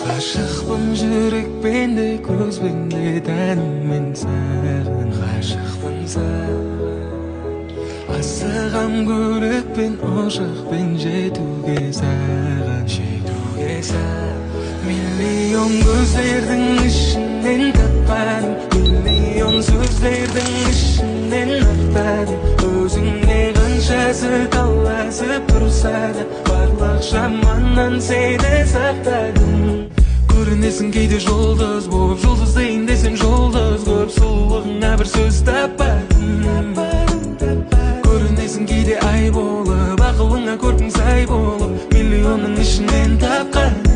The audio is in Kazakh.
Ғашықпын жүрекпен де көзбен де тәніммен саған ғашықпын саған асығам көлікпен ұшақпен жетуге саған миллион көздердің ішінен таппадым миллион сөздердің ішінен ақтадым өзіңе қаншасы таласып тұрса да барлық жаманнан сені сақтадым көрінесің кейде жұлдыз болып жұлдыздайын десең жұлдыз көп сұлулығыңа бір сөз таппадым көрінесің кейде ай болып ақылыңа көркің сай болып миллионның ішінен тапқан